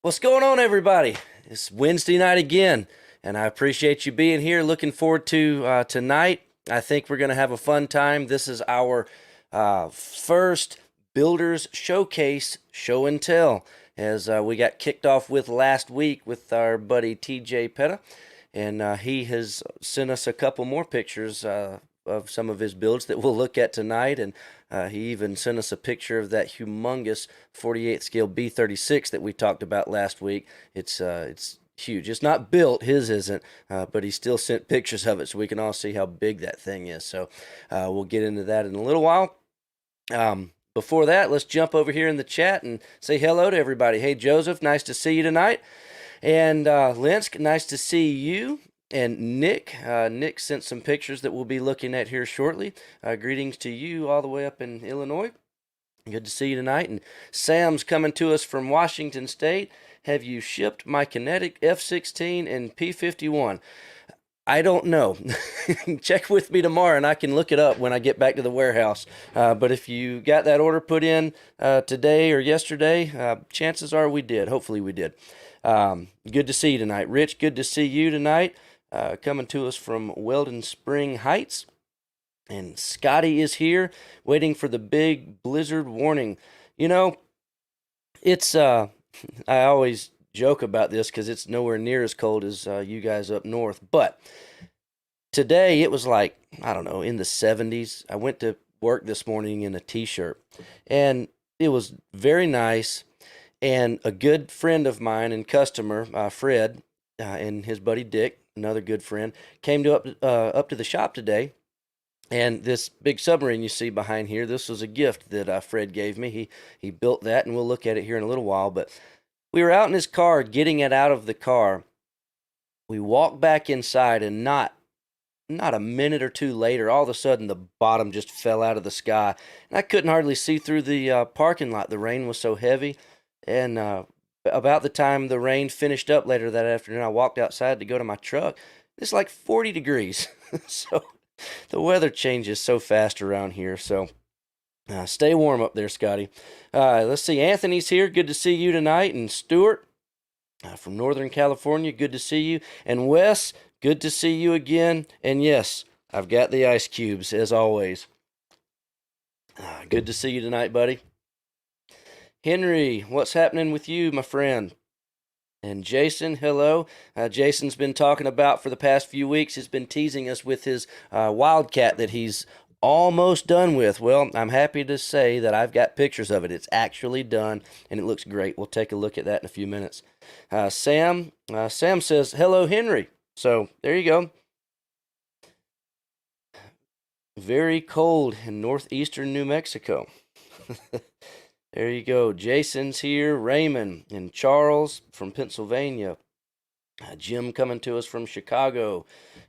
What's going on, everybody? It's Wednesday night again, and I appreciate you being here. Looking forward to tonight. I think we're going to have a fun time. This is our first Builders Showcase show and tell, as we got kicked off with last week with our buddy TJ Petta, and he has sent us a couple more pictures of some of his builds that we'll look at tonight, and he even sent us a picture of that humongous 48th scale B36 that we talked about last week. It's huge. It's not built, his isn't, but he still sent pictures of it so we can all see how big that thing is. So we'll get into that in a little while. Before that, let's jump over here in the chat and say hello to everybody. Hey, Joseph, nice to see you tonight. And Linsk, nice to see you. And Nick sent some pictures that we'll be looking at here shortly. Greetings to you all the way up in Illinois. Good to see you tonight. And Sam's coming to us from Washington State. Have you shipped my Kinetic F-16 and P-51? I don't know. Check with me tomorrow and I can look it up when I get back to the warehouse. But if you got that order put in today or yesterday, chances are we did. Hopefully we did. Good to see you tonight. Rich, good to see you tonight. Coming to us from Weldon Spring Heights. And Scotty is here waiting for the big blizzard warning. You know, it's, I always joke about this because it's nowhere near as cold as you guys up north. But today it was like, I don't know, in the 70s. I went to work this morning in a t-shirt and it was very nice. And a good friend of mine and customer, Fred, and his buddy Dick, another good friend, came up to the shop today. And this big submarine you see behind here, this was a gift that Fred gave me. He built that, and we'll look at it here in a little while. But we were out in his car, getting it out of the car. We walked back inside, and not a minute or two later, all of a sudden, the bottom just fell out of the sky. And I couldn't hardly see through the parking lot. The rain was so heavy. And about the time the rain finished up later that afternoon, I walked outside to go to my truck. It's like 40 degrees. So the weather changes so fast around here. So stay warm up there, Scotty. Let's see. Anthony's here. Good to see you tonight. And Stuart from Northern California. Good to see you. And Wes, good to see you again. And yes, I've got the ice cubes as always. Good to see you tonight, buddy. Henry, what's happening with you, my friend? And Jason, hello. Jason's been talking about for the past few weeks. He's been teasing us with his Wildcat that he's almost done with. Well, I'm happy to say that I've got pictures of it. It's actually done, and it looks great. We'll take a look at that in a few minutes. Sam says, hello, Henry. So there you go. Very cold in northeastern New Mexico. There you go. Jason's here. Raymond and Charles from Pennsylvania. Jim coming to us from Chicago.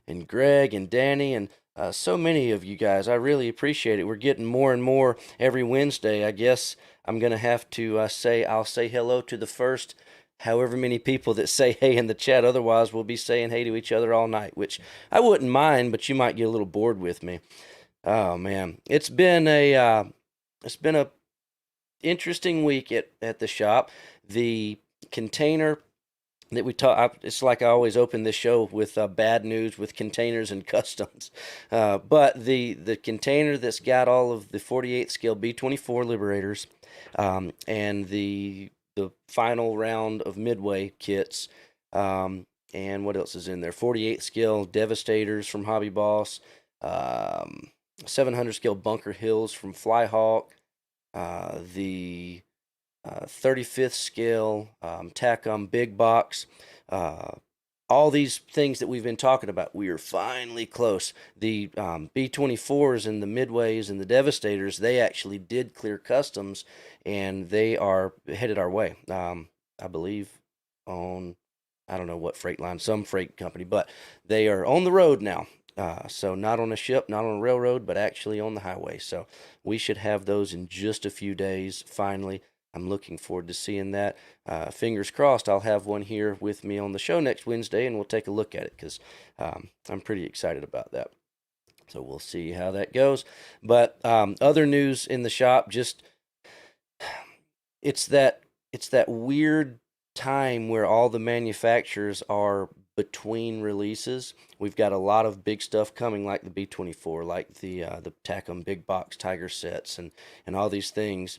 And Greg and Danny and so many of you guys. I really appreciate it. We're getting more and more every Wednesday. I guess I'm going to have to I'll say hello to the first however many people that say hey in the chat. Otherwise, we'll be saying hey to each other all night, which I wouldn't mind, but you might get a little bored with me. Oh, man. It's been a interesting week at the shop. The container that we talk, it's like I always open this show with bad news with containers and customs. But the container that's got all of the 48th scale B-24 Liberators, and the final round of Midway kits, and what else is in there? 48th scale Devastators from Hobby Boss, 700 scale Bunker Hills from Flyhawk, the 35th scale TACOM big box, all these things that we've been talking about. We are finally close. The B-24s and the Midways and the Devastators, they actually did clear customs, and they are headed our way. I believe on, I don't know what freight line, some freight company, but they are on the road now. So not on a ship, not on a railroad, but actually on the highway. So we should have those in just a few days, finally. I'm looking forward to seeing that. Fingers crossed I'll have one here with me on the show next Wednesday, and we'll take a look at it because I'm pretty excited about that. So we'll see how that goes. But other news in the shop, just it's that weird time where all the manufacturers are between releases. We've got a lot of big stuff coming, like the B-24, like the Tacom big box Tiger sets, and all these things.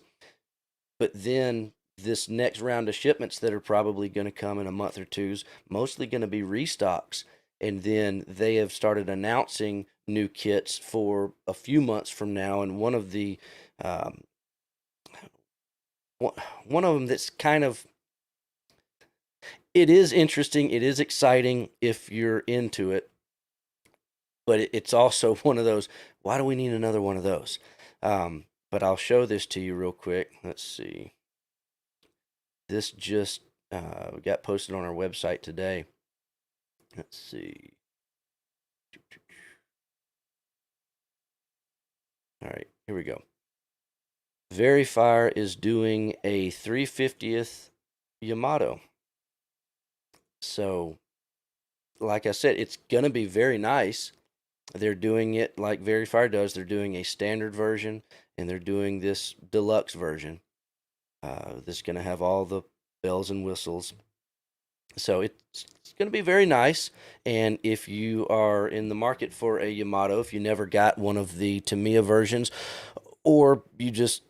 But then this next round of shipments that are probably going to come in a month or two's mostly going to be restocks. And then they have started announcing new kits for a few months from now. And um, one of them that's kind of, it is interesting, it is exciting if you're into it, but it's also one of those, why do we need another one of those? But I'll show this to you real quick. Let's see. This just got posted on our website today. Let's see. All right, here we go. Verifier is doing a 350th Yamato. So, like I said, it's going to be very nice. They're doing it like Verifier does. They're doing a standard version, and they're doing this deluxe version. This is going to have all the bells and whistles. So it's going to be very nice. And if you are in the market for a Yamato, if you never got one of the Tamiya versions, or you just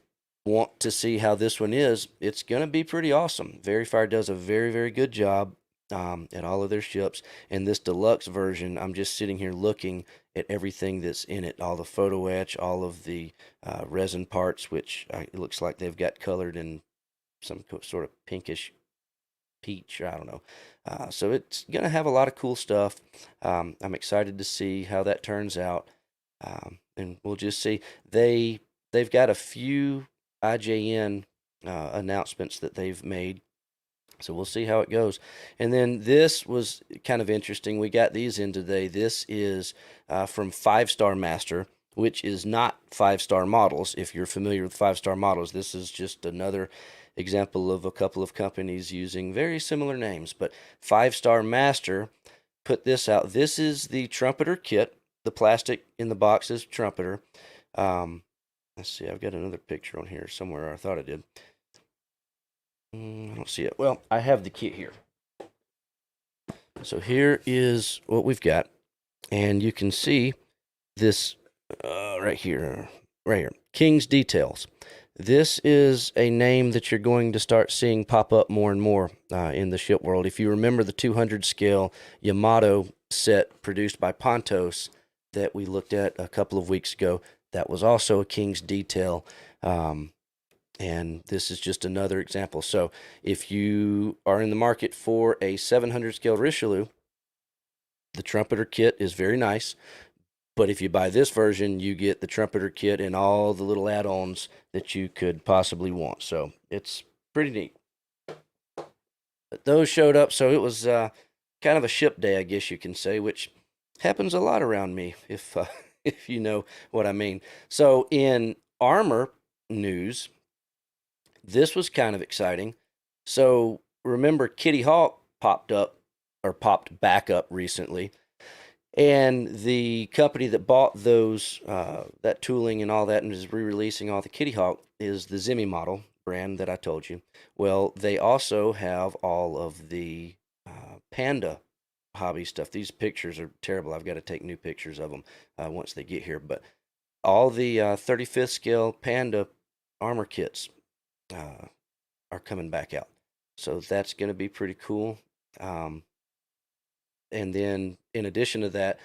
want to see how this one is, it's going to be pretty awesome. Verifier does a very, very good job at all of their ships. And this deluxe version, I'm just sitting here looking at everything that's in it, all the photo etch, all of the resin parts, which it looks like they've got colored in some sort of pinkish peach, or I don't know. So it's going to have a lot of cool stuff. I'm excited to see how that turns out. And we'll just see. They've got a few IJN announcements that they've made. So we'll see how it goes. And then this was kind of interesting. We got these in today. This is from 5-Star Master, which is not 5-star models. If you're familiar with 5-star models, this is just another example of a couple of companies using very similar names. But 5-Star Master put this out. This is the Trumpeter kit. The plastic in the box is Trumpeter. Let's see, I've got another picture on here somewhere. I thought I did. I don't see it. Well, I have the kit here. So here is what we've got. And you can see this right here. King's Details. This is a name that you're going to start seeing pop up more and more in the ship world. If you remember the 200 scale Yamato set produced by Pontos that we looked at a couple of weeks ago, that was also a King's Detail. And this is just another example. So if you are in the market for a 700 scale Richelieu, the Trumpeter kit is very nice. But if you buy this version, you get the Trumpeter kit and all the little add-ons that you could possibly want. So it's pretty neat. But those showed up, so it was kind of a ship day, I guess you can say, which happens a lot around me, if if you know what I mean. So in armor news, this was kind of exciting. So remember, Kitty Hawk popped back up recently, and the company that bought those that tooling and all that and is re-releasing all the Kitty Hawk is the Zimi model brand that I told you. Well, they also have all of the Panda hobby stuff. These pictures are terrible. I've got to take new pictures of them once they get here. But all the 35th scale Panda armor kits are coming back out. So that's going to be pretty cool. And then in addition to that,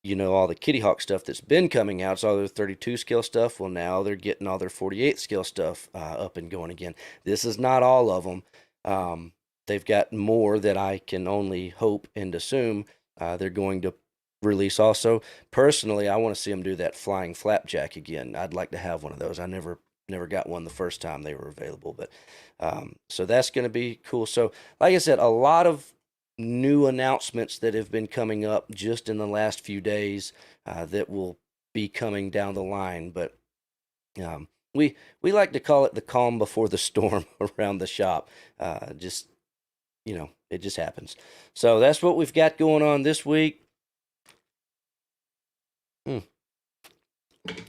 you know, all the Kitty Hawk stuff that's been coming out, so all their 32 scale stuff, well, now they're getting all their 48 scale stuff up and going again. This is not all of them. They've got more that I can only hope and assume they're going to release also. Personally, I want to see them do that flying flapjack again. I'd like to have one of those. I never got one the first time they were available, but so that's going to be cool. So like I said, a lot of new announcements that have been coming up just in the last few days that will be coming down the line. But we like to call it the calm before the storm around the shop. Just, you know, it just happens. So that's what we've got going on this week.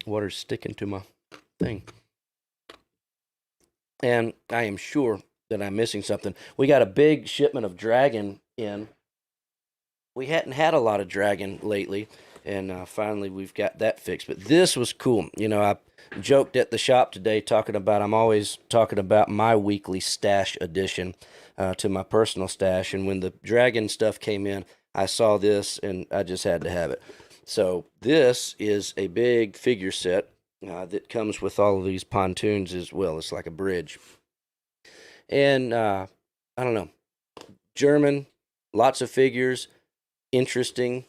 Water's sticking to my thing. And I am sure that I'm missing something. We got a big shipment of Dragon in. We hadn't had a lot of Dragon lately, and finally we've got that fixed. But this was cool. I joked at the shop today talking about, I'm always talking about my weekly stash addition to my personal stash. And when the Dragon stuff came in, I saw this and I just had to have it. So this is a big figure set that comes with all of these pontoons as well. It's like a bridge. And I don't know, German, lots of figures, interesting,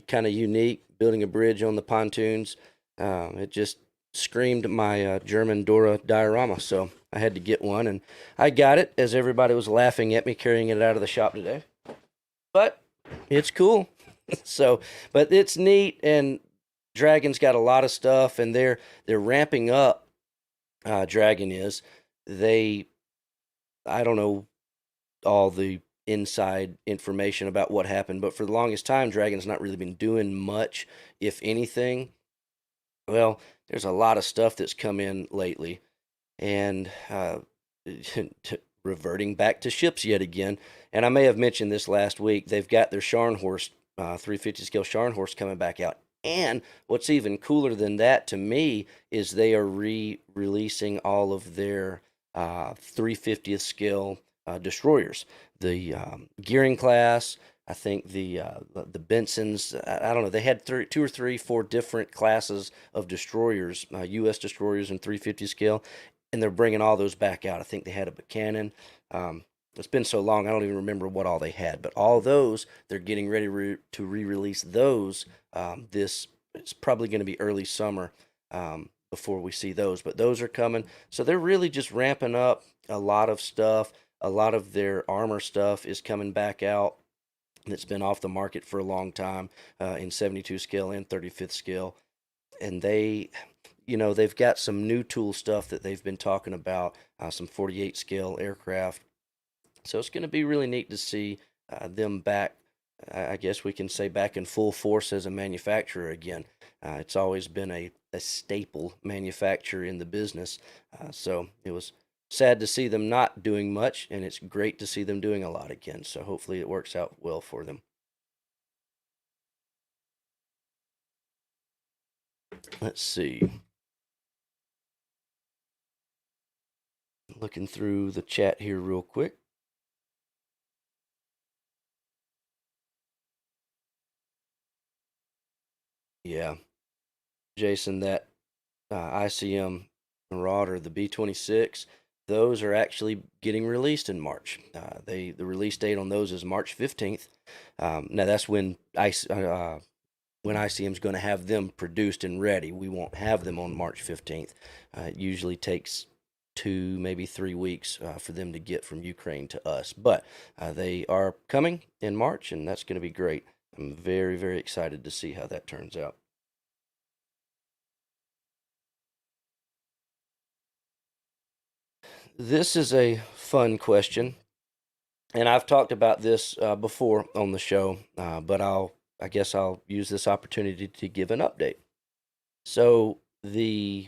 kind of unique, building a bridge on the pontoons. It just screamed my German Dora diorama, so I had to get one, and I got it as everybody was laughing at me carrying it out of the shop today. But it's cool. So, but it's neat, and Dragon's got a lot of stuff, and they're ramping up. Dragon is they. I don't know all the inside information about what happened, but for the longest time, Dragon's not really been doing much, if anything. Well, there's a lot of stuff that's come in lately, and reverting back to ships yet again. And I may have mentioned this last week. They've got their Scharnhorst 350 scale Scharnhorst coming back out. And what's even cooler than that to me is they are releasing all of their 350th scale destroyers. The Gearing class, I think the Bensons, I don't know, they had two or three, four different classes of destroyers, U.S. destroyers in 350 scale, and they're bringing all those back out. I think they had a Buchanan. It's been so long, I don't even remember what all they had, but all those, they're getting ready to re-release those. This it's probably going to be early summer before we see those, but those are coming. So they're really just ramping up a lot of stuff. A lot of their armor stuff is coming back out that's been off the market for a long time in 72 scale and 35th scale. And they've got some new tool stuff that they've been talking about, some 48 scale aircraft. So it's going to be really neat to see them back. I guess we can say back in full force as a manufacturer again. It's always been a staple manufacturer in the business. So it was sad to see them not doing much, and it's great to see them doing a lot again. So hopefully it works out well for them. Let's see. Looking through the chat here real quick. Yeah, Jason, that ICM Marauder, the B-26, those are actually getting released in March. The release date on those is March 15th. Now that's when ICM is going to have them produced and ready. We won't have them on March 15th. It usually takes 2, maybe 3 weeks for them to get from Ukraine to us. But they are coming in March, and that's going to be great. I'm very, very excited to see how that turns out. This is a fun question, and I've talked about this before on the show, but I guess I'll use this opportunity to give an update. So the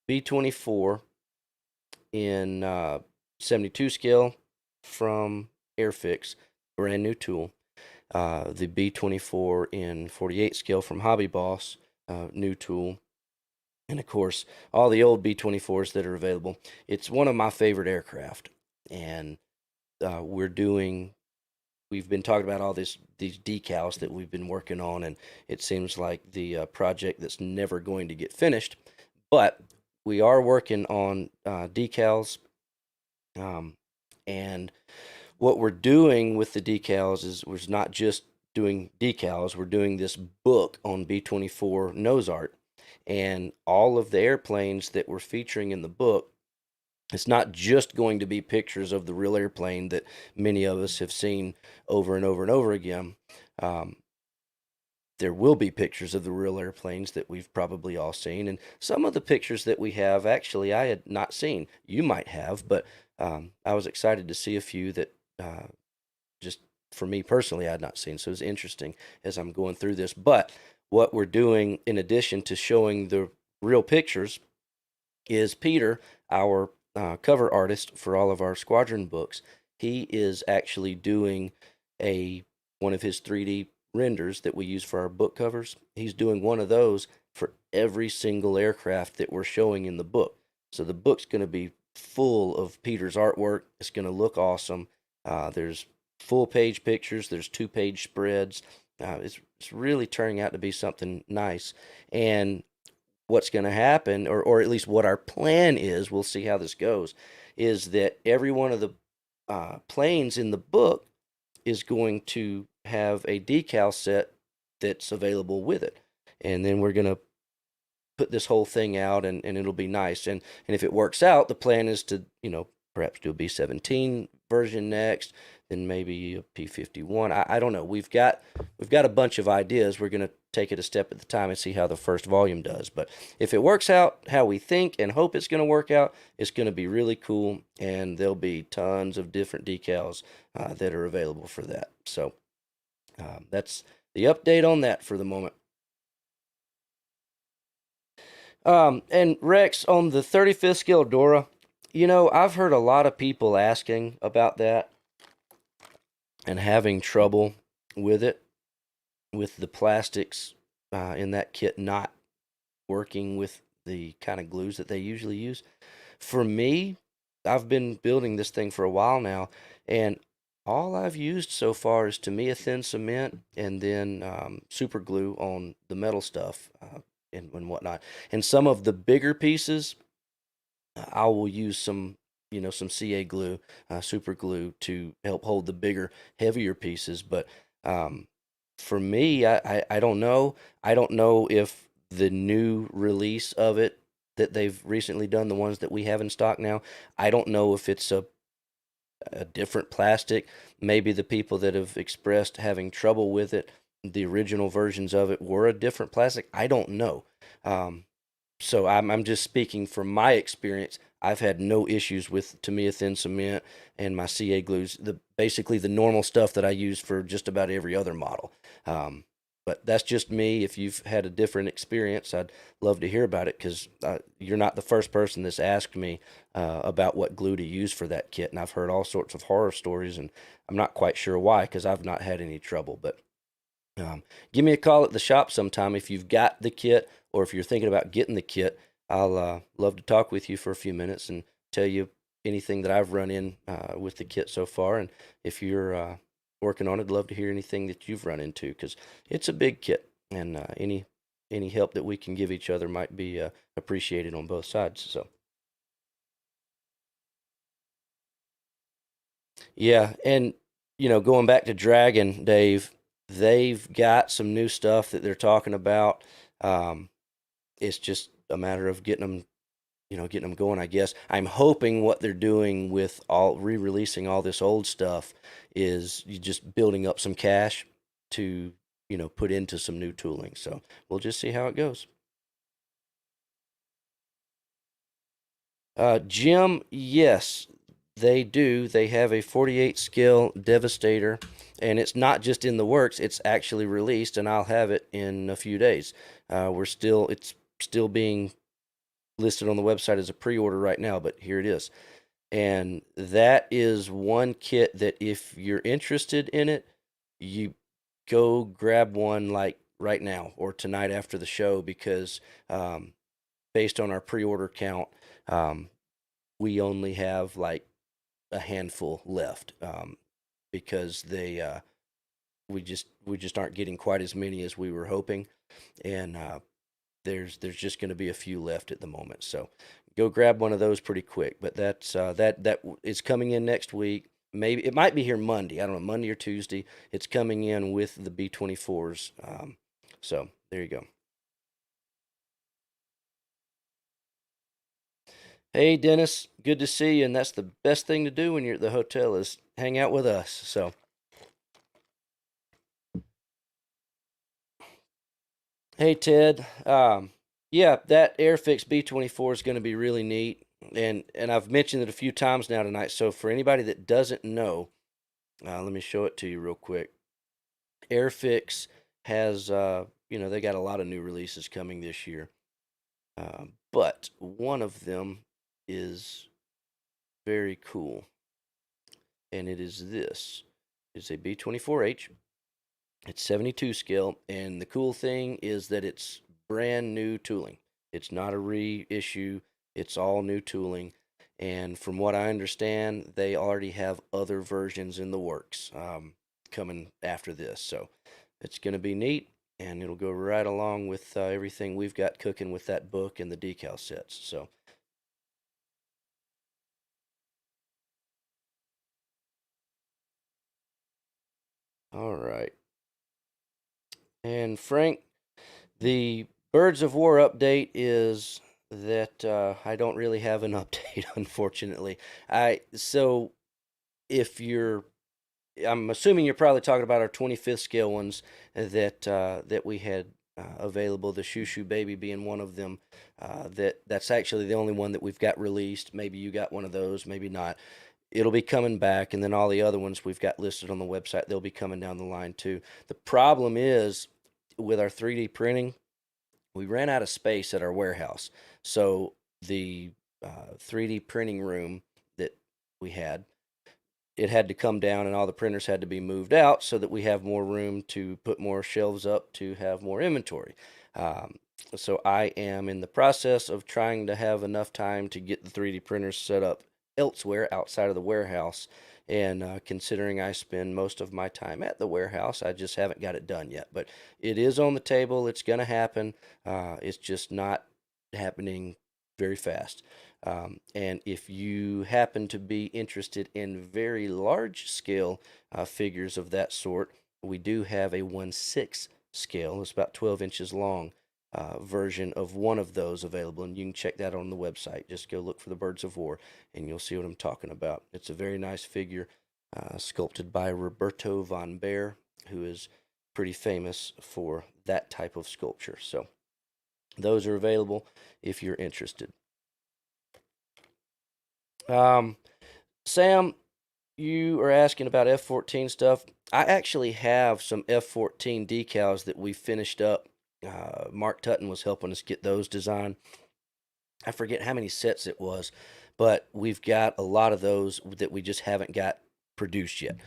B-24 in 72 scale from Airfix, brand new tool. The B-24 in 48 scale from Hobby Boss, new tool. And of course, all the old B-24s that are available. It's one of my favorite aircraft. And we've been talking about all these decals that we've been working on, and it seems like the project that's never going to get finished. But we are working on decals, and what we're doing with the decals is we're not just doing decals. We're doing this book on B-24 nose art, and all of the airplanes that we're featuring in the book. It's not just going to be pictures of the real airplane that many of us have seen over and over and over again. There will be pictures of the real airplanes that we've probably all seen. And some of the pictures that we have, actually, I had not seen. You might have, but I was excited to see a few that just for me personally, I had not seen. So it was interesting as I'm going through this. But what we're doing, in addition to showing the real pictures, is Peter, our cover artist for all of our Squadron books, he is actually doing a one of his 3D renders that we use for our book covers. He's doing one of those for every single aircraft that we're showing in the book. So the book's going to be full of Peter's artwork. It's going to look awesome. There's full page pictures. There's 2-page spreads. It's really turning out to be something nice. And what's going to happen, or at least what our plan is, we'll see how this goes, is that every one of the planes in the book is going to have a decal set that's available with it. And then we're going to put this whole thing out, and it'll be nice. And if it works out, the plan is to, perhaps do a B-17 version next, then maybe a P-51. I don't know. We've got a bunch of ideas. We're going to take it a step at a time and see how the first volume does. But if it works out how we think and hope it's going to work out, it's going to be really cool, and there'll be tons of different decals that are available for that. So that's the update on that for the moment. And Rex, on the 35th scale Dora, I've heard a lot of people asking about that and having trouble with it, with the plastics in that kit not working with the kind of glues that they usually use. For me, I've been building this thing for a while now, and all I've used so far is Tamiya thin cement and then super glue on the metal stuff and whatnot. And some of the bigger pieces, I will use some CA glue, super glue, to help hold the bigger, heavier pieces. But for me, I don't know. I don't know if the new release of it that they've recently done, the ones that we have in stock now, I don't know if it's a different plastic. Maybe the people that have expressed having trouble with it, the original versions of it were a different plastic. I don't know. So I'm just speaking from my experience. I've had no issues with Tamiya thin cement and my CA glues, basically the normal stuff that I use for just about every other model. But that's just me. If you've had a different experience, I'd love to hear about it, because you're not the first person that's asked me about what glue to use for that kit. And I've heard all sorts of horror stories, and I'm not quite sure why, because I've not had any trouble. But give me a call at the shop sometime if you've got the kit, or if you're thinking about getting the kit. I'll love to talk with you for a few minutes and tell you anything that I've run in with the kit so far. And if you're working on it, I'd love to hear anything that you've run into, because it's a big kit, and any help that we can give each other might be appreciated on both sides. So yeah, and going back to Dragon, Dave, they've got some new stuff that they're talking about. It's just a matter of getting them going, I guess. I'm hoping what they're doing with all re-releasing all this old stuff is you just building up some cash to, put into some new tooling. So we'll just see how it goes. Jim, yes, they do. They have a 48 scale Devastator, and it's not just in the works, it's actually released, and I'll have it in a few days. It's still being listed on the website as a pre-order right now, but here it is. And that is one kit that, if you're interested in it, you go grab one like right now or tonight after the show, because based on our pre-order count, we only have like a handful left, because we just aren't getting quite as many as we were hoping, and there's just going to be a few left at the moment. So go grab one of those pretty quick. But that is coming in next week. Maybe it might be here Monday. I don't know, Monday or Tuesday. It's coming in with the B-24s. So there you go. Hey Dennis, good to see you. And that's the best thing to do when you're at the hotel, is hang out with us. So hey Ted, yeah, that Airfix B-24 is going to be really neat, and I've mentioned it a few times now tonight. So for anybody that doesn't know, let me show it to you real quick. Airfix has, they got a lot of new releases coming this year, but one of them is very cool. And it is this. It's a B24H. It's 72 scale, and the cool thing is that it's brand new tooling. It's not a reissue. It's all new tooling. And from what I understand, they already have other versions in the works coming after this. So it's going to be neat, and it'll go right along with everything we've got cooking with that book and the decal sets. So all right. And Frank, the Birds of War update is that I don't really have an update, unfortunately. So if you're, I'm assuming you're probably talking about our 25th scale ones that we had available. The Shoo Shoo Baby being one of them. That's actually the only one that we've got released. Maybe you got one of those, maybe not. It'll be coming back, and then all the other ones we've got listed on the website, they'll be coming down the line too. The problem is with our 3D printing, we ran out of space at our warehouse. So the 3D printing room that we had, it had to come down, and all the printers had to be moved out so that we have more room to put more shelves up to have more inventory. So I am in the process of trying to have enough time to get the 3D printers set up elsewhere outside of the warehouse. And considering I spend most of my time at the warehouse, I just haven't got it done yet. But it is on the table. It's going to happen. It's just not happening very fast. And if you happen to be interested in very large scale figures of that sort, we do have a 1/6 scale. It's about 12 inches long version of one of those available, and you can check that on the website. Just go look for the Birds of War, and you'll see what I'm talking about. It's a very nice figure, sculpted by Roberto von Baer, who is pretty famous for that type of sculpture. So those are available if you're interested. Sam, you are asking about F14 stuff. I actually have some F14 decals that we finished up. Mark Tutton was helping us get those designed. I forget how many sets it was, but we've got a lot of those that we just haven't got produced yet.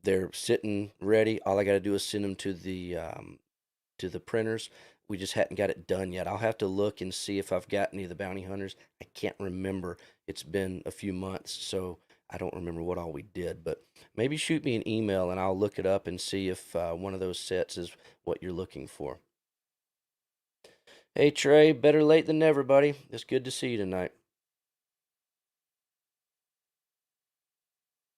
They're sitting ready. All I got to do is send them to the printers. We just hadn't got it done yet. I'll have to look and see if I've got any of the bounty hunters. I can't remember. It's been a few months, so I don't remember what all we did. But maybe shoot me an email and I'll look it up and see if one of those sets is what you're looking for. Hey Trey, better late than never, buddy. It's good to see you tonight.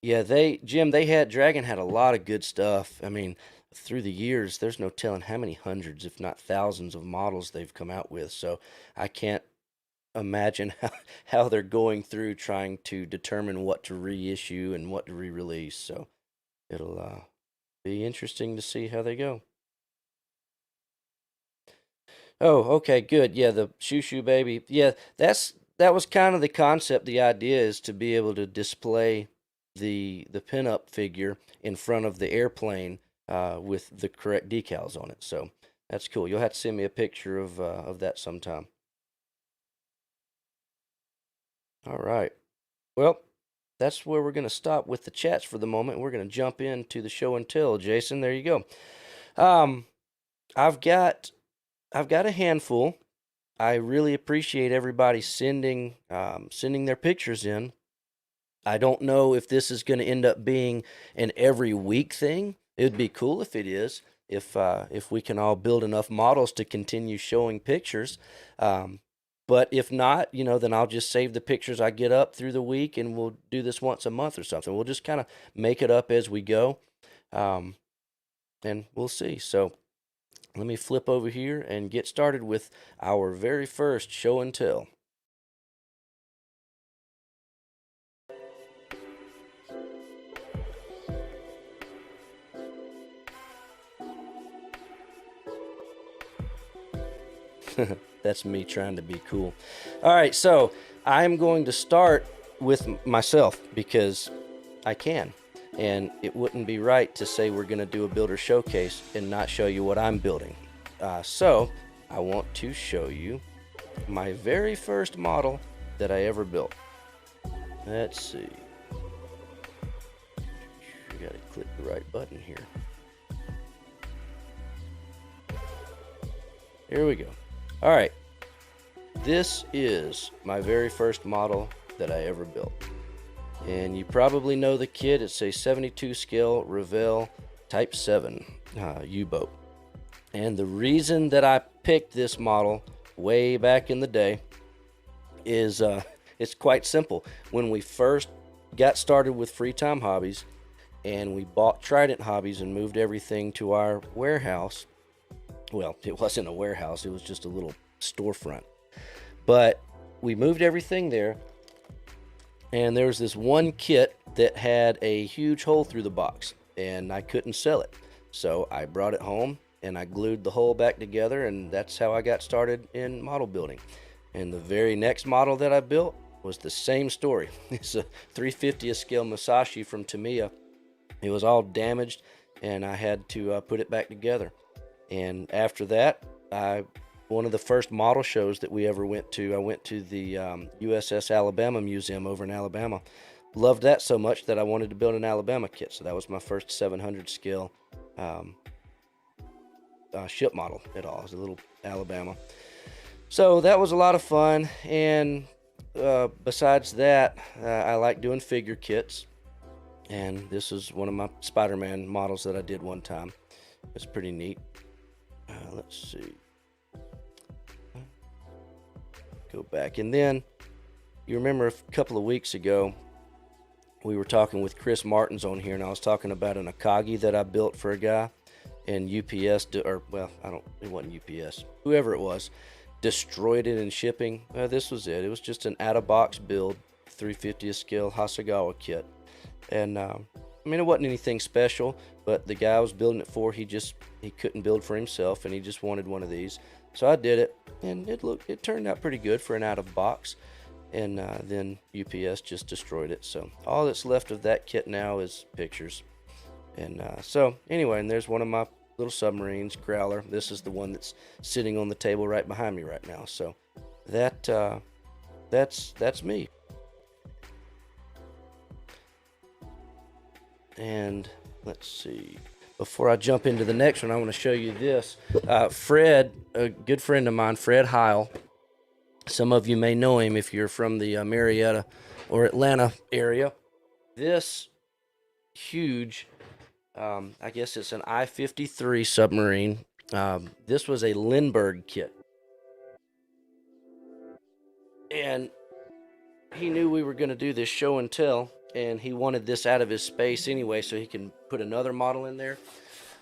Yeah, Dragon had a lot of good stuff. I mean, through the years, there's no telling how many hundreds, if not thousands, of models they've come out with. So I can't imagine how they're going through trying to determine what to reissue and what to re-release. So it'll be interesting to see how they go. Oh, okay, good. Yeah, the Shoo Shoo Baby. Yeah, that was kind of the concept. The idea is to be able to display the pinup figure in front of the airplane with the correct decals on it. So that's cool. You'll have to send me a picture of that sometime. All right. Well, that's where we're going to stop with the chats for the moment. We're going to jump into the show and tell. Jason, there you go. I've got a handful. I really appreciate everybody sending their pictures in. I don't know if this is going to end up being an every week thing. It would be cool if it is. If we can all build enough models to continue showing pictures. But if not, then I'll just save the pictures I get up through the week, and we'll do this once a month or something. We'll just kind of make it up as we go, and we'll see. So let me flip over here and get started with our very first show and tell. That's me trying to be cool. All right, so I'm going to start with myself because I can. And it wouldn't be right to say we're going to do a builder showcase and not show you what I'm building. So I want to show you my very first model that I ever built. Let's see. We gotta click the right button here. Here we go. All right. This is my very first model that I ever built. And you probably know the kit. It's a 72 scale Revell Type 7 U-boat. And the reason that I picked this model way back in the day is it's quite simple. When we first got started with Free Time Hobbies and we bought Trident Hobbies and moved everything to our warehouse, well, it wasn't a warehouse, it was just a little storefront. But we moved everything there, and there was this one kit that had a huge hole through the box, and I couldn't sell it. So I brought it home, and I glued the hole back together, and that's how I got started in model building. And the very next model that I built was the same story. It's a 350th scale Musashi from Tamiya. It was all damaged, and I had to put it back together. And after that, one of the first model shows that we ever went to, I went to the USS Alabama Museum over in Alabama. Loved that so much that I wanted to build an Alabama kit. So that was my first 700 scale ship model at all. It was a little Alabama. So that was a lot of fun. And besides that, I like doing figure kits. And this is one of my Spider-Man models that I did one time. It's pretty neat. Let's see. Go back. And then you remember a couple of weeks ago we were talking with Chris Martins on here, and I was talking about an Akagi that I built for a guy, and UPS it wasn't UPS, whoever it was, destroyed it in shipping. This was it. It was just an out of box build 350th scale Hasegawa kit. And I mean, it wasn't anything special, but the guy I was building it for, he couldn't build for himself, and he just wanted one of these. So I did it, and it turned out pretty good for an out of box. And then UPS just destroyed it. So all that's left of that kit now is pictures. And so anyway, and there's one of my little submarines, Growler. This is the one that's sitting on the table right behind me right now. So that's me. And let's see. Before I jump into the next one, I want to show you this. Fred, a good friend of mine, Fred Heil. Some of you may know him if you're from the Marietta or Atlanta area. This huge, I guess it's an I-53 submarine. This was a Lindbergh kit. And he knew we were going to do this show and tell, and he wanted this out of his space anyway so he can put another model in there.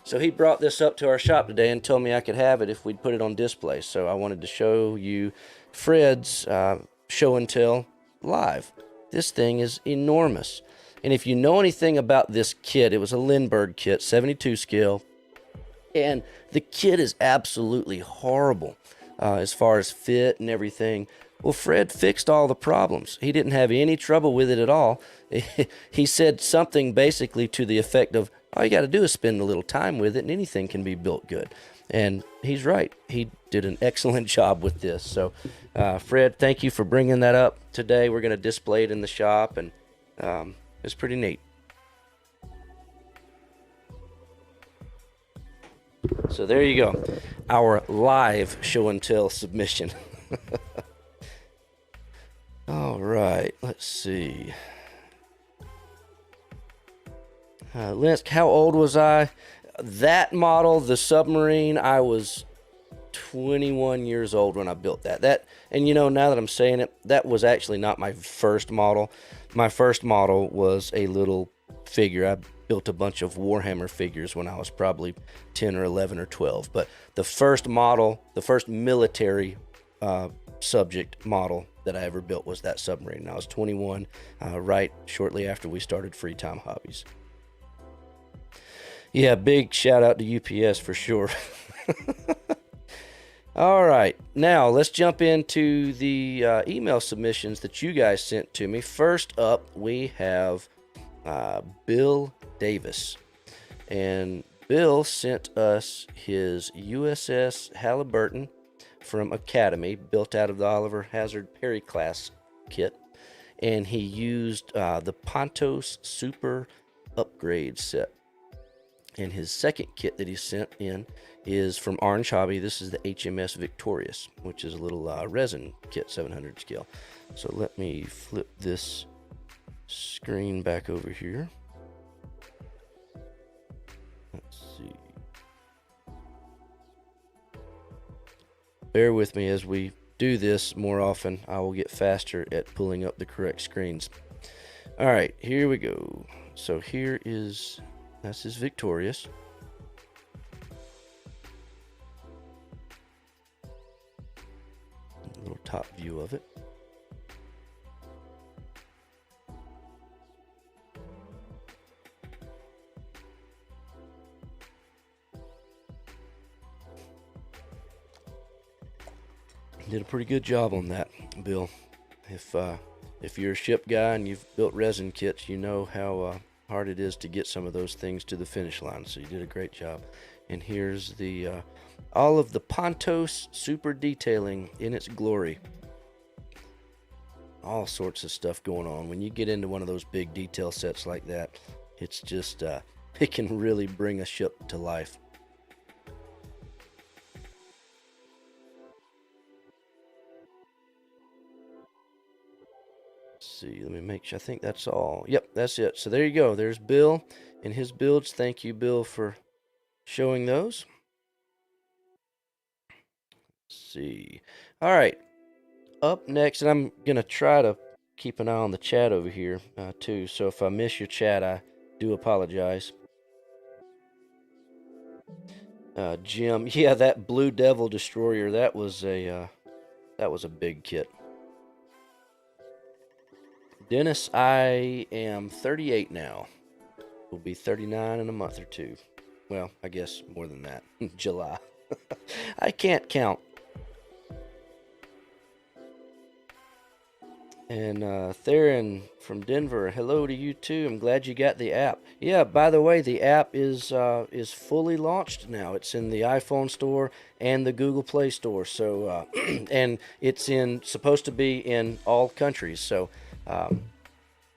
So he brought this up to our shop today and told me I could have it if we'd put it on display. So I wanted to show you Fred's show and tell live. This thing is enormous. And if you know anything about this kit, it was a Lindbergh kit, 72 scale. And the kit is absolutely horrible as far as fit and everything. Well, Fred fixed all the problems. He didn't have any trouble with it at all. He said something basically to the effect of, all you got to do is spend a little time with it and anything can be built good. And he's right. He did an excellent job with this. So, Fred, thank you for bringing that up today. We're going to display it in the shop, and it's pretty neat. So there you go. Our live show and tell submission. All right, let's see. Linsk, how old was I? That model, the submarine, I was 21 years old when I built that. And you know, now that I'm saying it, that was actually not my first model. My first model was a little figure. I built a bunch of Warhammer figures when I was probably 10 or 11 or 12. But the first model, the first military subject model that I ever built was that submarine. I was 21, right shortly after we started Free Time Hobbies. Yeah, big shout out to UPS for sure. All right, now let's jump into the email submissions that you guys sent to me. First up, we have Bill Davis. And Bill sent us his USS Halliburton from Academy, built out of the Oliver Hazard Perry class kit. and he used the Pontos Super Upgrade set. And his second kit that he sent in is from Orange Hobby. This is the HMS Victorious, which is a little resin kit, 700 scale. So let me flip this screen back over here. Let's see. Bear with me as we do this more often. I will get faster at pulling up the correct screens. All right, here we go. So here is, that's his Victorious. A little top view of it. Did a pretty good job on that, Bill. If you're a ship guy and you've built resin kits, you know how hard it is to get some of those things to the finish line. So you did a great job. And here's the all of the Pontos Super detailing in its glory. All sorts of stuff going on. When you get into one of those big detail sets like that, it's just it can really bring a ship to life. See, let me make sure. I think that's all. Yep, that's it. So there you go. There's Bill and his builds. Thank you, Bill, for showing those. Let's see. All right. Up next, and I'm going to try to keep an eye on the chat over here, too. So if I miss your chat, I do apologize. Jim, yeah, that Blue Devil Destroyer, that was a big kit. Dennis, I am 38 now. Will be 39 in a month or two. Well, I guess more than that. July. I can't count. And Theron from Denver, hello to you too. I'm glad you got the app. Yeah, by the way, the app is fully launched now. It's in the iPhone store and the Google Play store. So and it's supposed to be in all countries. So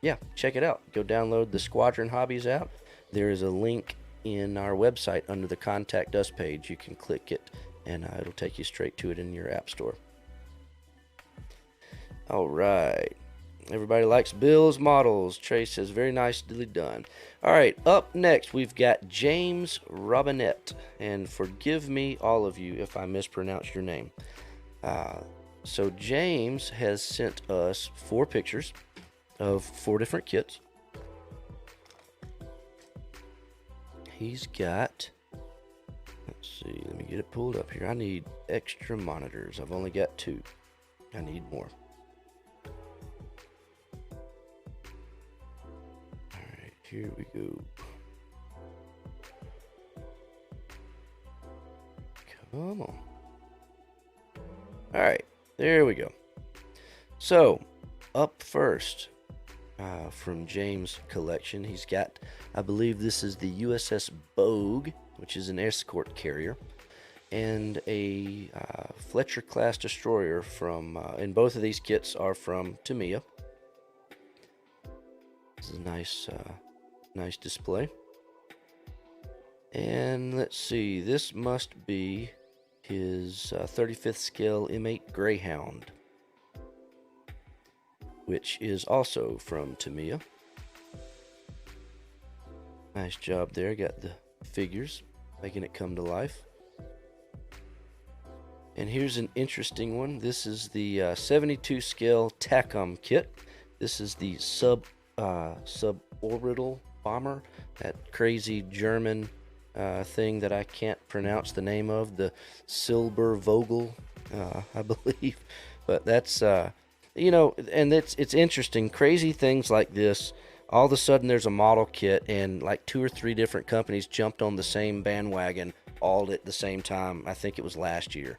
yeah, check it out. Go download the Squadron Hobbies app. There is a link in our website under the Contact Us page. You can click it, and it'll take you straight to it in your app store. All right. Everybody likes Bill's models. Trace says, very nicely done. All right, up next, we've got James Robinette. And forgive me, all of you, if I mispronounce your name. So James has sent us 4 pictures of 4 different kits. He's got, let's see, let me get it pulled up here. I need extra monitors. I've only got 2. I need more. All right, here we go. Come on. All right, there we go. So, up first, from James' collection, he's got, I believe this is the USS Bogue, which is an escort carrier, and a Fletcher class destroyer from, and both of these kits are from Tamiya. This is a nice display. And let's see, this must be his 35th scale M8 Greyhound, which is also from Tamiya. Nice job there. Got the figures, making it come to life. And here's an interesting one. This is the 72 scale TACOM kit. This is the suborbital bomber, that crazy German thing that I can't pronounce the name of, the Silbervogel, I believe. But that's you know, and it's interesting. Crazy things like this. All of a sudden, there's a model kit, and like 2 or 3 different companies jumped on the same bandwagon all at the same time. I think it was last year,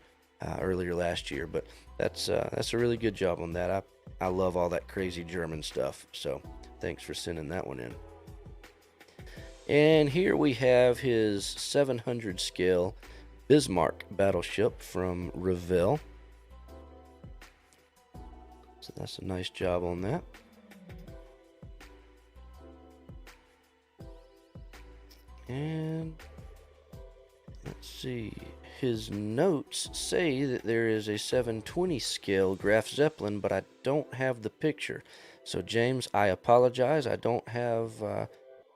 earlier last year. But that's a really good job on that. I love all that crazy German stuff. So thanks for sending that one in. And here we have his 700 scale Bismarck battleship from Revell. So that's a nice job on that. And let's see. His notes say that there is a 720 scale Graf Zeppelin, but I don't have the picture. So, James, I apologize. I don't have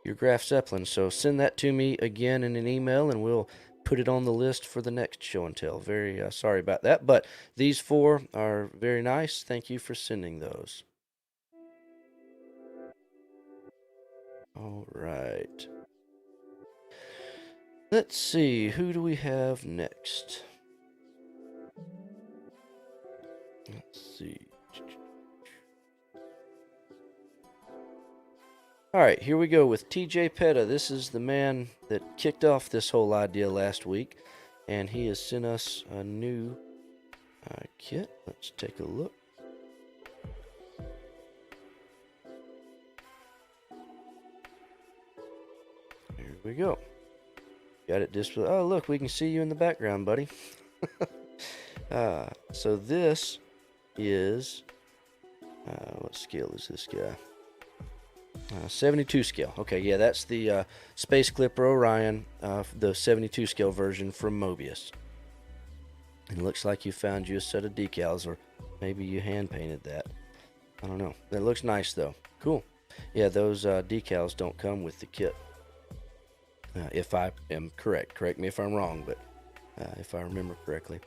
your Graf Zeppelin. So, send that to me again in an email, and we'll put it on the list for the next show and tell. Very sorry about that. But these four are very nice. Thank you for sending those. All right. Let's see, who do we have next? Let's see. All right, here we go with TJ Petta. This is the man that kicked off this whole idea last week, and he has sent us a new kit. Let's take a look. Here we go. Got it displayed. Oh, look, we can see you in the background, buddy. So this is, what scale is this guy? 72 scale. Okay, yeah, that's the Space Clipper Orion, the 72 scale version from Mobius. It looks like you found you a set of decals, or maybe you hand painted that. I don't know. That looks nice, though. Cool. Yeah, those decals don't come with the kit. If I am correct. Correct me if I'm wrong, but if I remember correctly.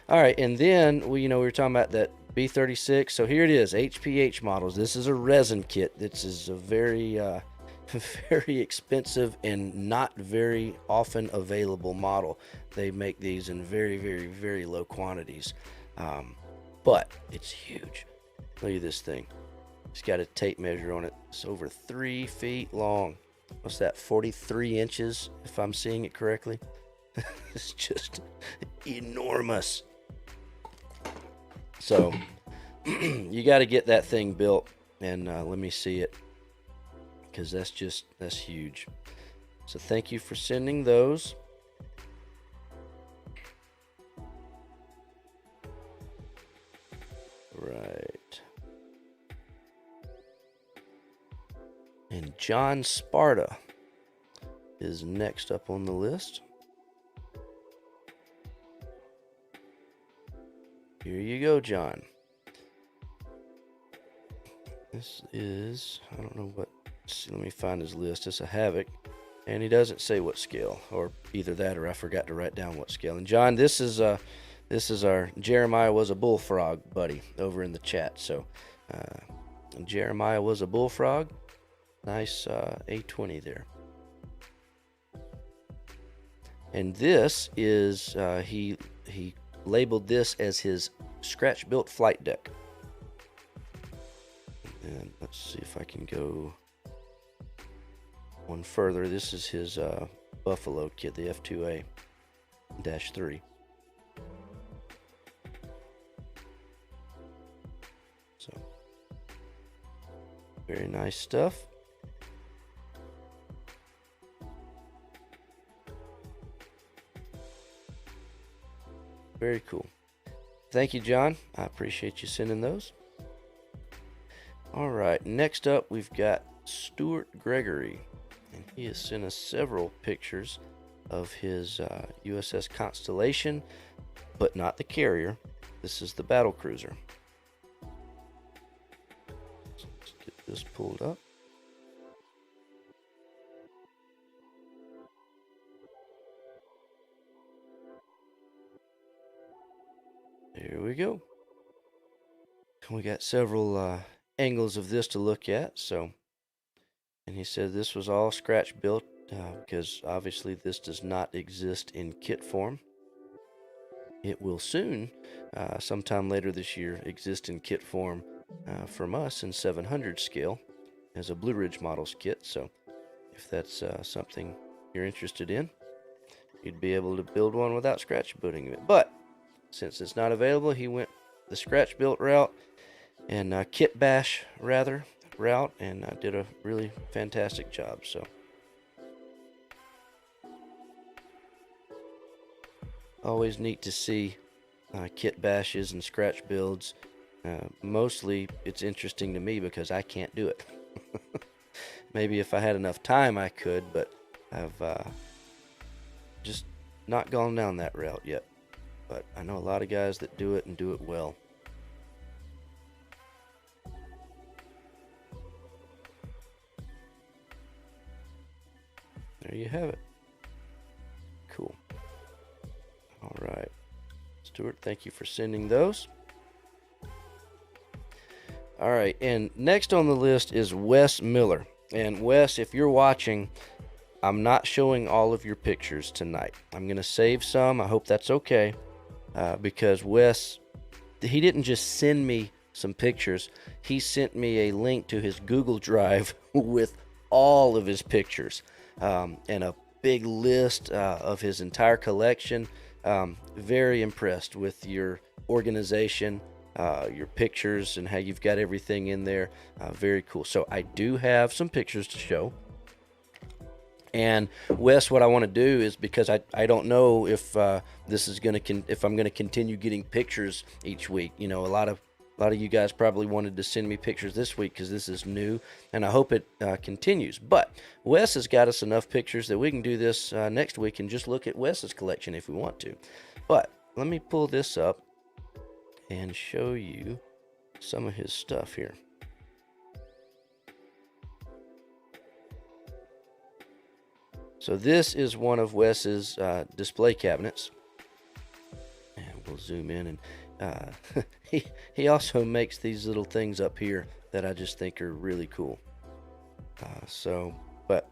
All right, and then we were talking about that B36. So here it is, HPH models. This is a resin kit. This is a very, very expensive and not very often available model. They make these in very, very, very low quantities, but it's huge. Look at this thing. It's got a tape measure on it. It's over 3 feet long. What's that, 43 inches, if I'm seeing it correctly? It's just enormous. So, you got to get that thing built, and let me see it, because that's huge. So, thank you for sending those. Right. And John Sparta is next up on the list. Here you go, John. This is, I don't know what, let me find his list. It's a Havoc, and he doesn't say what scale, or either that or I forgot to write down what scale. And John, this is our Jeremiah was a bullfrog buddy over in the chat. So Jeremiah was a bullfrog. Nice A20 there. And this is, he labeled this as his scratch-built flight deck. And let's see if I can go one further. This is his Buffalo kit, the F2A-3. So, very nice stuff. Very cool. Thank you, John. I appreciate you sending those. All right, next up we've got Stuart Gregory, and he has sent us several pictures of his USS Constellation, but not the carrier. This is the battle cruiser. So let's get this pulled up. Here we go. We got several angles of this to look at. So, and he said this was all scratch built because obviously this does not exist in kit form. It will soon, sometime later this year, exist in kit form from us in 700 scale as a Blue Ridge Models kit. So, if that's something you're interested in, you'd be able to build one without scratch building it. But since it's not available, he went the scratch built route and kit bash route, and did a really fantastic job. So always neat to see kit bashes and scratch builds. Mostly it's interesting to me because I can't do it. Maybe if I had enough time I could, but I've just not gone down that route yet, but I know a lot of guys that do it and do it well. There you have it. Cool. All right. Stuart, thank you for sending those. All right, and next on the list is Wes Miller. And Wes, if you're watching, I'm not showing all of your pictures tonight. I'm going to save some. I hope that's okay, because Wes, he didn't just send me some pictures. He sent me a link to his Google Drive with all of his pictures, and a big list of his entire collection. Very impressed with your organization, your pictures, and how you've got everything in there. Very cool. So I do have some pictures to show. And Wes, what I want to do is, because I don't know if this is going to if I'm going to continue getting pictures each week. You know, a lot of you guys probably wanted to send me pictures this week because this is new, and I hope it continues. But Wes has got us enough pictures that we can do this next week and just look at Wes's collection if we want to. But let me pull this up and show you some of his stuff here. So this is one of Wes's display cabinets, and we'll zoom in. And he also makes these little things up here that I just think are really cool. But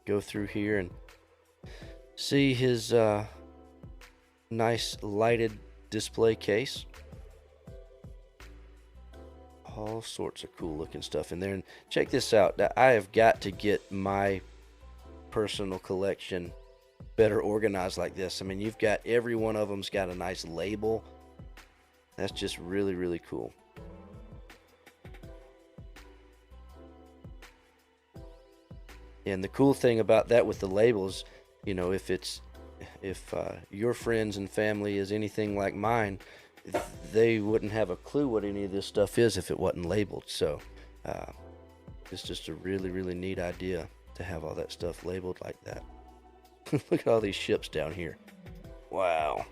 go through here and see his nice lighted display case. All sorts of cool looking stuff in there. And check this out. I have got to get my personal collection better organized like this. I mean, you've got every one of them's got a nice label. That's just really, really cool. And the cool thing about that with the labels, you know, if your friends and family is anything like mine, they wouldn't have a clue what any of this stuff is if it wasn't labeled. So it's just a really, really neat idea to have all that stuff labeled like that. Look at all these ships down here. Wow.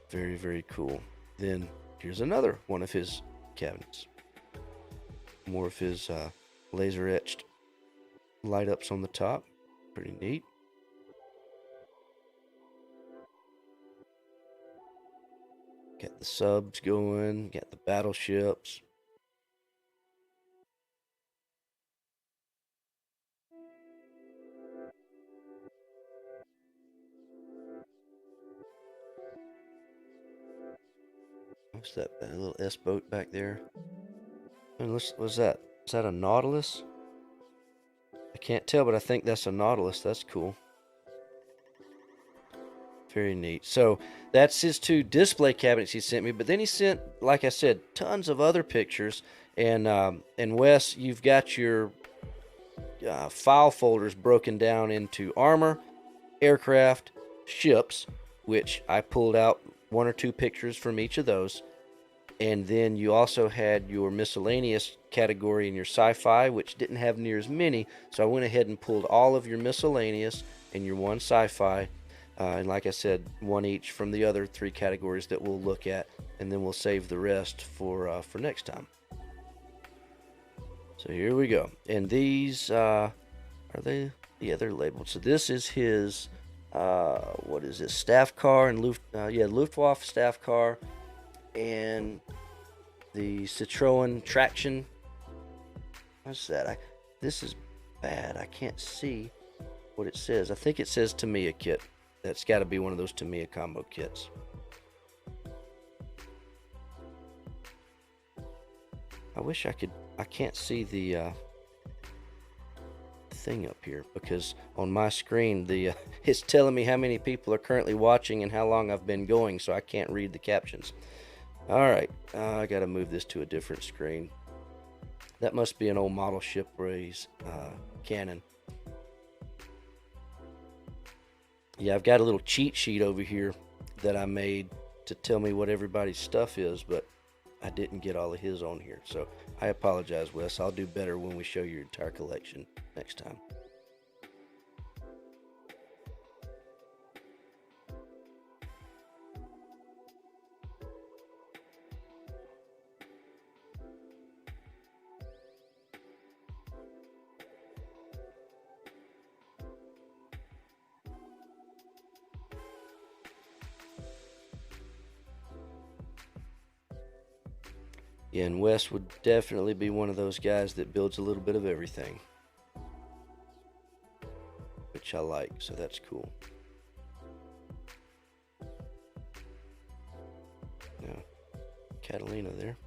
Very, very cool. Then here's another one of his cabinets. More of his laser etched light ups on the top. Pretty neat. Got the subs going, got the battleships. What's that little S-boat back there? And what's that? Is that a Nautilus? I can't tell, but I think that's a Nautilus. That's cool. Very neat. So that's his two display cabinets he sent me. But then he sent, like I said, tons of other pictures. And Wes, you've got your file folders broken down into armor, aircraft, ships, which I pulled out one or two pictures from each of those. And then you also had your miscellaneous category in your sci-fi, which didn't have near as many. So I went ahead and pulled all of your miscellaneous and your one sci-fi. And like I said, one each from the other three categories that we'll look at. And then we'll save the rest for next time. So here we go. And these, are they? Yeah, they're labeled. So this is his, what is this? Staff car and Luftwaffe staff car. And the Citroen traction. What's that? This is bad. I can't see what it says. I think it says Tamiya kit. That's got to be one of those Tamiya combo kits. I wish I could. I can't see the thing up here because on my screen it's telling me how many people are currently watching and how long I've been going, so I can't read the captions. All right, I got to move this to a different screen. That must be an old model ship raise cannon. Yeah, I've got a little cheat sheet over here that I made to tell me what everybody's stuff is, but I didn't get all of his on here. So I apologize, Wes. I'll do better when we show your entire collection next time. Yeah, and Wes would definitely be one of those guys that builds a little bit of everything, which I like, so that's cool. Now, Catalina there.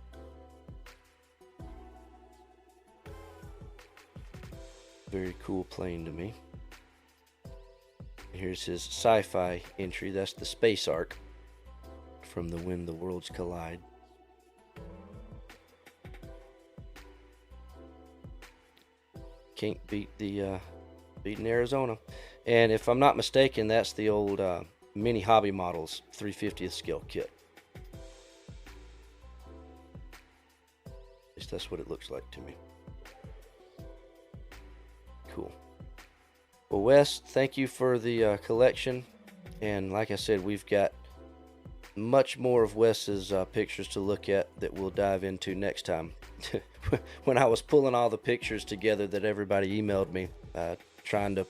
Very cool plane to me. Here's his sci-fi entry. That's the space arc from the When the Worlds Collide. Can't beat the beating Arizona. And if I'm not mistaken, that's the old Mini Hobby Models 350th scale kit. At least that's what it looks like to me. Cool. Well, Wes, thank you for the collection. And like I said, we've got much more of Wes's pictures to look at that we'll dive into next time. When I was pulling all the pictures together that everybody emailed me, trying to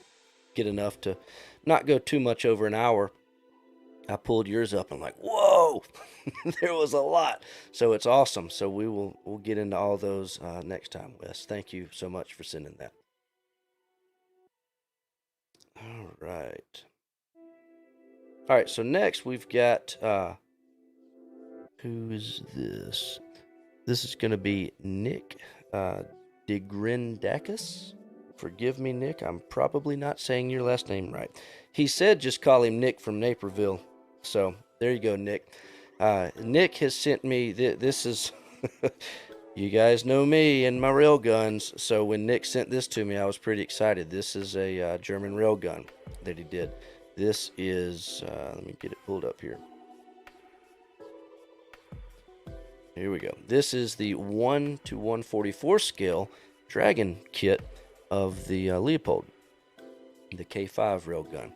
get enough to not go too much over an hour, I pulled yours up and I'm like, whoa, there was a lot. So it's awesome. So we'll get into all those next time, Wes. Thank you so much for sending that. All right. All right, so next we've got, who is this? This is going to be Nick DeGrindakis. Forgive me, Nick. I'm probably not saying your last name right. He said just call him Nick from Naperville. So there you go, Nick. Nick has sent me, this is, you guys know me and my rail guns. So when Nick sent this to me, I was pretty excited. This is a German rail gun that he did. This is, let me get it pulled up here. Here we go. This is the 1:144 scale Dragon kit of the Leupold, the K5 railgun.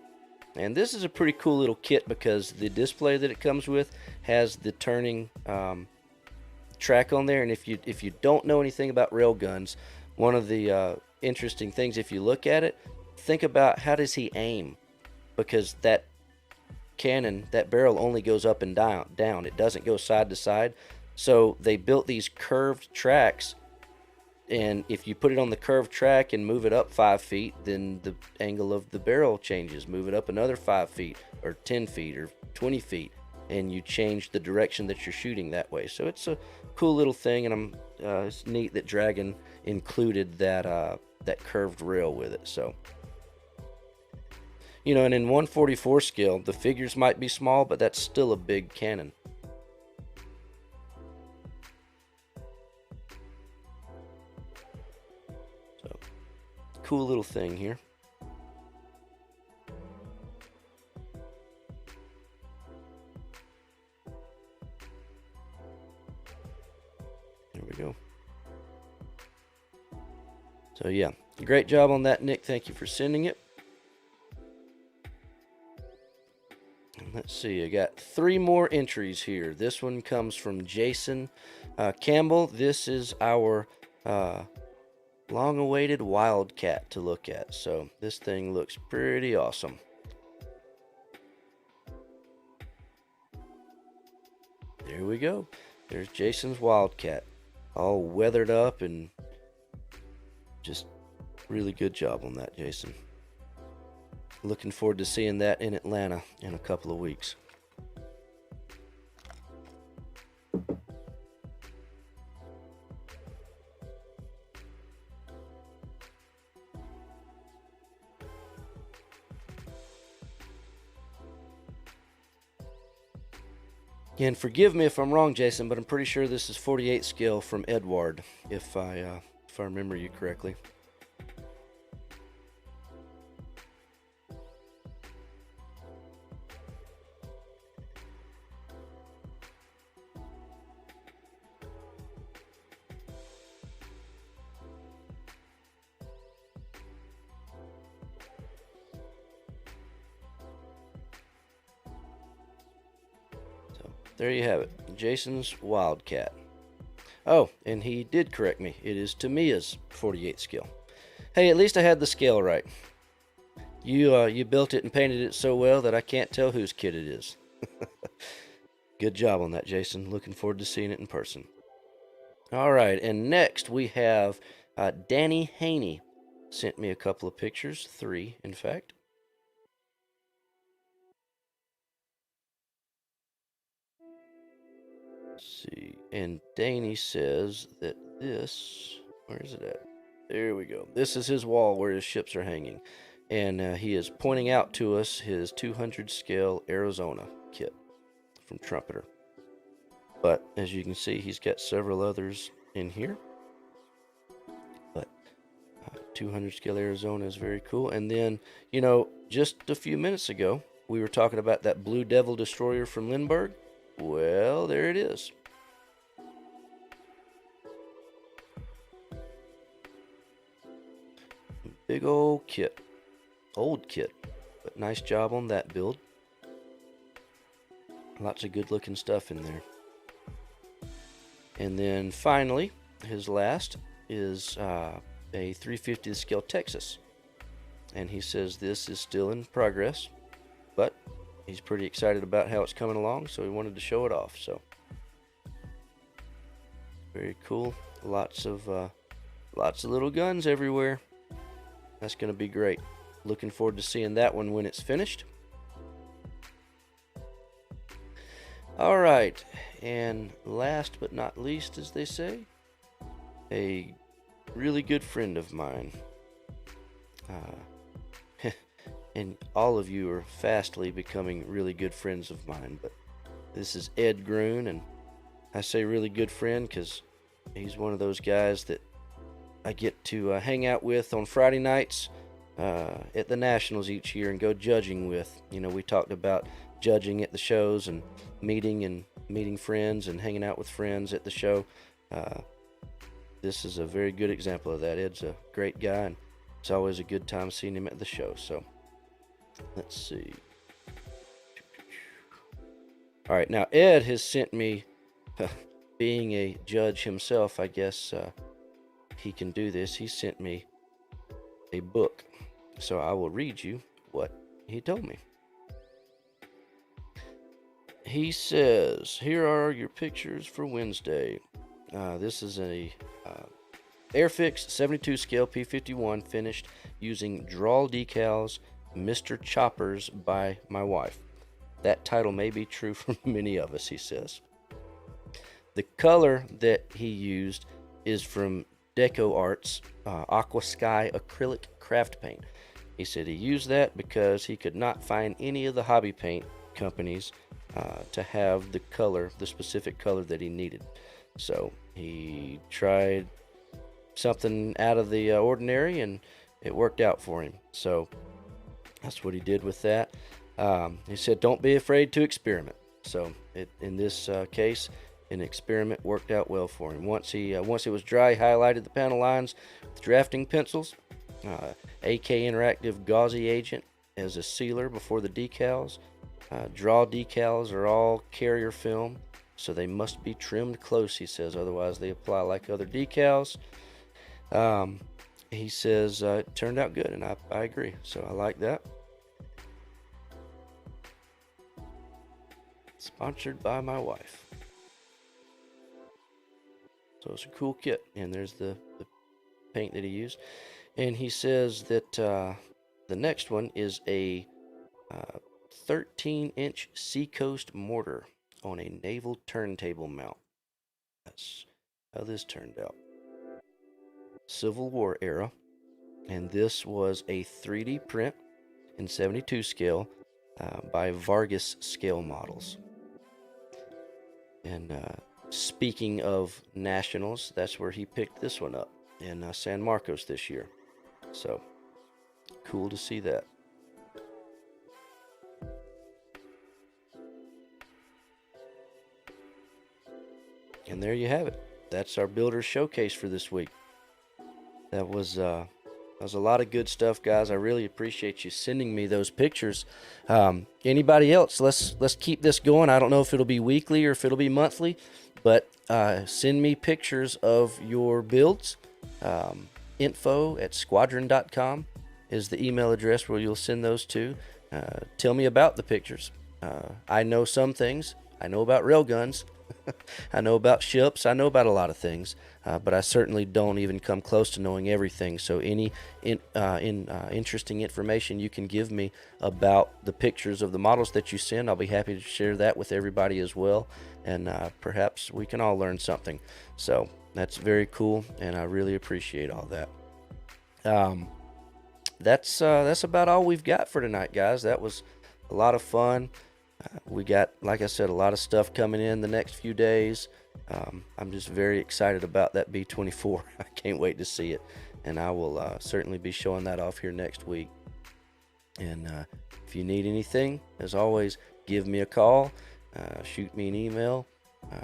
And this is a pretty cool little kit because the display that it comes with has the turning track on there. And if you don't know anything about railguns, one of the interesting things, if you look at it, think about how does he aim, because that cannon, that barrel only goes up and down. It doesn't go side to side. So they built these curved tracks, and if you put it on the curved track and move it up 5 feet, then the angle of the barrel changes. Move it up another 5 feet or 10 feet or 20 feet, and you change the direction that you're shooting that way. So it's a cool little thing, and it's neat that Dragon included that that curved rail with it. So, you know, and in 144 scale, the figures might be small, but that's still a big cannon. Cool little thing here. There we go. So yeah, great job on that, Nick. Thank you for sending it. And let's see, I got 3 more entries here. This one comes from Jason Campbell. This is our long-awaited Wildcat to look at. So this thing looks pretty awesome. There we go. There's Jason's Wildcat, all weathered up, and just really good job on that, Jason. Looking forward to seeing that in Atlanta in a couple of weeks. And forgive me if I'm wrong, Jason, but I'm pretty sure this is 48 scale from Edward, if I remember you correctly. there you have it. Jason's Wildcat. Oh, and he did correct me. It is Tamiya's 48 scale. Hey, at least I had the scale right. You built it and painted it so well that I can't tell whose kit it is. Good job on that, Jason. Looking forward to seeing it in person. All right, and next we have Danny Haney. Sent me a couple of pictures, 3 in fact. Let's see, and Danny says that this, where is it at? There we go. This is his wall where his ships are hanging. And he is pointing out to us his 200 scale Arizona kit from Trumpeter. But as you can see, he's got several others in here. But 200 scale Arizona is very cool. And then, you know, just a few minutes ago, we were talking about that Blue Devil destroyer from Lindbergh. Well, there it is. Big old kit. Old kit, but nice job on that build. Lots of good looking stuff in there. And then finally, his last is a 350 scale Texas. And he says this is still in progress, but he's pretty excited about how it's coming along, so he wanted to show it off. So very cool. Lots of little guns everywhere. That's going to be great. Looking forward to seeing that one when it's finished. All right, and last but not least, as they say, a really good friend of mine. And all of you are fastly becoming really good friends of mine, but this is Ed Groon, and I say really good friend because he's one of those guys that I get to hang out with on Friday nights at the Nationals each year and go judging with. You know, we talked about judging at the shows and meeting friends and hanging out with friends at the show. This is a very good example of that. Ed's a great guy, and it's always a good time seeing him at the show. So let's see. All right, now Ed has sent me, being a judge himself, I guess he can do this. He sent me a book, so I will read you what he told me. He says, here are your pictures for Wednesday. This is a Airfix 72 scale P51 finished using drawl decals, Mr. Choppers by my wife. That title may be true for many of us, he says. The color that he used is from Deco Arts Aqua Sky Acrylic Craft Paint. He said he used that because he could not find any of the hobby paint companies to have the color, the specific color that he needed. So he tried something out of the ordinary, and it worked out for him. So that's what he did with that. He said, don't be afraid to experiment. So in this case, an experiment worked out well for him. Once it was dry, he highlighted the panel lines with drafting pencils, AK Interactive Gauzy Agent as a sealer before the decals. Draw decals are all carrier film, so they must be trimmed close, he says, otherwise they apply like other decals. He says it turned out good, and I agree, so I like that. Sponsored by my wife. So it's a cool kit, and there's the paint that he used. And he says that the next one is a 13-inch Seacoast mortar on a naval turntable mount. That's how this turned out. Civil War era, and this was a 3D print in 72 scale by Vargas Scale Models. And speaking of nationals, that's where he picked this one up in San Marcos this year. So cool to see that. And there you have it. That's our builder showcase for this week. That was There's a lot of good stuff, guys. I really appreciate you sending me those pictures. Anybody else? Let's keep this going. I don't know if it'll be weekly or if it'll be monthly, but send me pictures of your builds. Info@squadron.com is the email address where you'll send those to. Tell me about the pictures. I know some things. I know about railguns. I know about ships. I know about a lot of things, but I certainly don't even come close to knowing everything. So any interesting information you can give me about the pictures of the models that you send, I'll be happy to share that with everybody as well, and perhaps we can all learn something. So that's very cool, and I really appreciate all that. That's about all we've got for tonight, guys. That was a lot of fun. We got, like I said, a lot of stuff coming in the next few days. I'm just very excited about that B-24. I can't wait to see it, and I will certainly be showing that off here next week. And if you need anything, as always, give me a call, shoot me an email.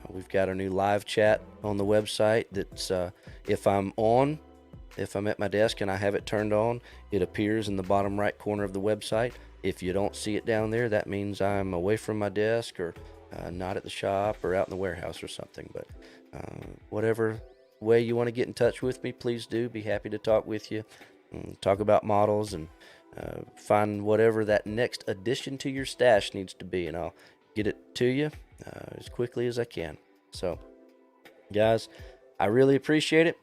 We've got our new live chat on the website that's if I'm at my desk and I have it turned on, it appears in the bottom right corner of the website. If you don't see it down there, that means I'm away from my desk or not at the shop or out in the warehouse or something. But whatever way you want to get in touch with me, please do. Be happy to talk with you, and talk about models, and find whatever that next addition to your stash needs to be, and I'll get it to you as quickly as I can. So, guys, I really appreciate it.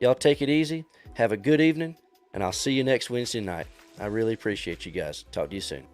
Y'all take it easy. Have a good evening, and I'll see you next Wednesday night. I really appreciate you guys. Talk to you soon.